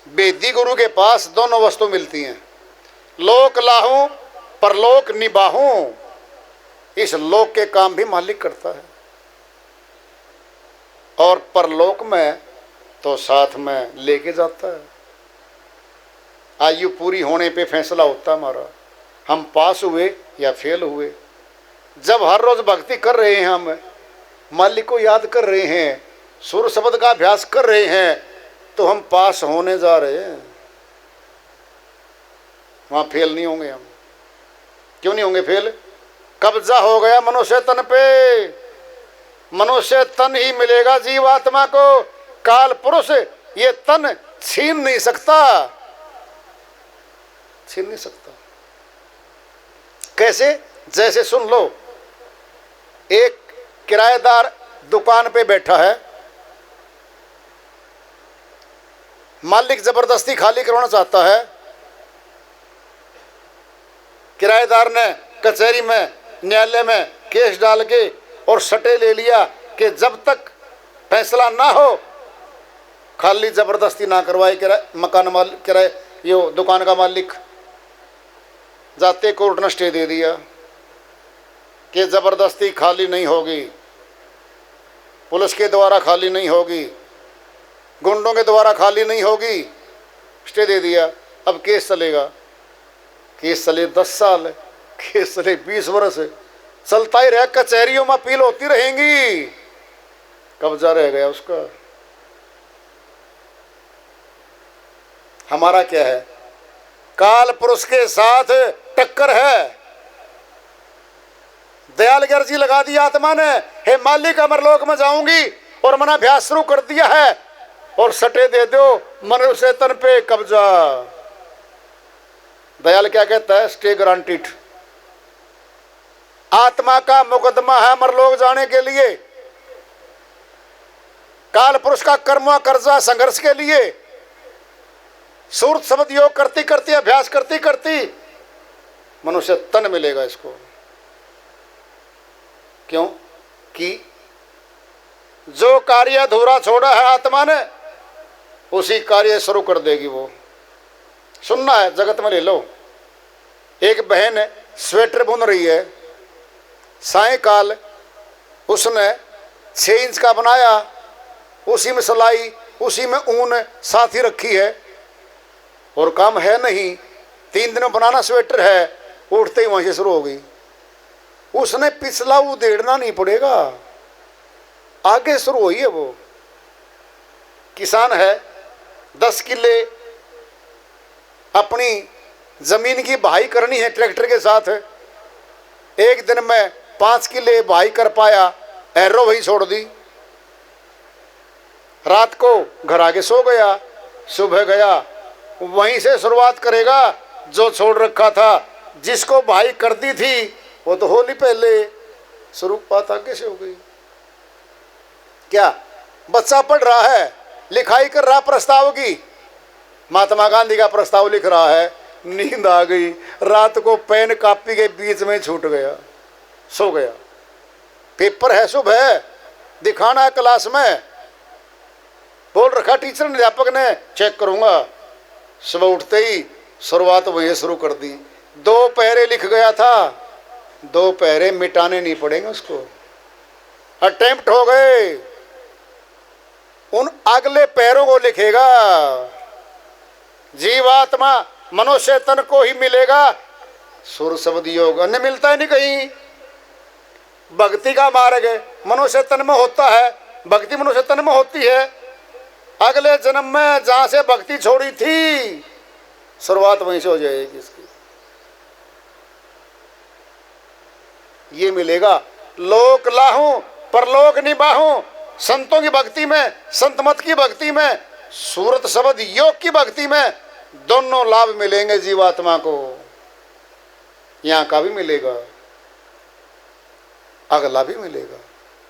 वेदी गुरु के पास दोनों वस्तु मिलती हैं, लोक लाहूं परलोक निबाहूं। इस लोक के काम भी मालिक करता है और परलोक में तो साथ में लेके जाता है। आयु पूरी होने पे फैसला होता है हमारा, हम पास हुए या फेल हुए। जब हर रोज भक्ति कर रहे हैं, हम मालिक को याद कर रहे हैं, सुर शब्द का अभ्यास कर रहे हैं, तो हम पास होने जा रहे हैं, वहां फेल नहीं होंगे हम। क्यों नहीं होंगे फेल? कब्जा हो गया मनुष्य तन पे, मनुष्य तन ही मिलेगा जीवात्मा को। काल पुरुष ये तन छीन नहीं सकता, छीन नहीं सकता। कैसे? जैसे सुन लो, एक किराएदार दुकान पे बैठा है, मालिक जबरदस्ती खाली करवाना चाहता है। किराएदार ने कचहरी में, न्यायालय में केस डाल के और सटे ले लिया कि जब तक फैसला ना हो, खाली जबरदस्ती ना करवाए मकान मालिक, किराए ये दुकान का मालिक। जाते कोर्ट ने स्टे दे दिया कि जबरदस्ती खाली नहीं होगी, पुलिस के द्वारा खाली नहीं होगी, गुंडों के द्वारा खाली नहीं होगी। स्टे दे दिया। अब केस चलेगा, केस चले 10 साल, केस चले 20 वर्ष, चलता ही रहे, कचहरियों में अपील होती रहेंगी, कब्जा रह गया उसका। हमारा क्या है? काल पुरुष के साथ टक्कर है। दयाल गर्जी लगा दी आत्मा ने, हे मालिक अमरलोक में जाऊंगी, और मना अभ्यास शुरू कर दिया है, और सटे दे दो मनुष्य तन पे कब्जा। दयाल क्या कहता है? Stay granted. आत्मा का मुकदमा है अमरलोक जाने के लिए, काल पुरुष का कर्म कर्जा संघर्ष के लिए। सूरत शब्द योग करती करती, अभ्यास करती करती मनुष्य तन मिलेगा इसको। क्यों? कि जो कार्य अधूरा छोड़ा है आत्मा ने, उसी कार्य शुरू कर देगी वो। सुनना है, जगत में ले लो। एक बहन स्वेटर बुन रही है, सायकाल उसने 6 इंच का बनाया, उसी में सिलाई, उसी में ऊन साथ ही रखी है, और काम है नहीं, 3 दिन में बनाना स्वेटर है, उठते ही वहीं से शुरू हो गई। उसने पिछला उधेड़ना नहीं पड़ेगा, आगे शुरू हुई है वो। किसान है, 10 किले अपनी जमीन की बहाई करनी है ट्रैक्टर के साथ, एक दिन में 5 किले बहाई कर पाया, एरो वही छोड़ दी। रात को घर आके सो गया, सुबह गया, वहीं से शुरुआत करेगा जो छोड़ रखा था। जिसको बहाई कर दी थी वो तो होली पहले, शुरुआत आगे से हो गई। क्या? बच्चा पढ़ रहा है, लिखाई कर रहा प्रस्ताव की, महात्मा गांधी का प्रस्ताव लिख रहा है, नींद आ गई, रात को पेन कॉपी के बीच में छूट गया, सो गया। पेपर है सुबह, दिखाना है क्लास में, बोल रखा टीचर ने, अध्यापक ने, चेक करूंगा। सुबह उठते ही शुरुआत वही शुरू कर दी। 2 पैरे लिख गया था, 2 पैरे मिटाने नहीं पड़ेंगे उसको, अटेम्प्ट हो गए, उन अगले पैरों को लिखेगा। जीवात्मा मनुष्य तन को ही मिलेगा सुर शब्द योग, अन्य मिलता है नहीं कहीं। भक्ति का मार्ग मनुष्य तन में होता है, भक्ति मनुष्य तन में होती है। अगले जन्म में जहां से भक्ति छोड़ी थी, शुरुआत वहीं से हो जाएगी इसकी। ये मिलेगा लोक लाहूं परलोक निबाहूं। संतों की भक्ति में, संत मत की भक्ति में, सूरत शब्द योग की भक्ति में दोनों लाभ मिलेंगे जीवात्मा को। यहां का भी मिलेगा, अगला भी मिलेगा।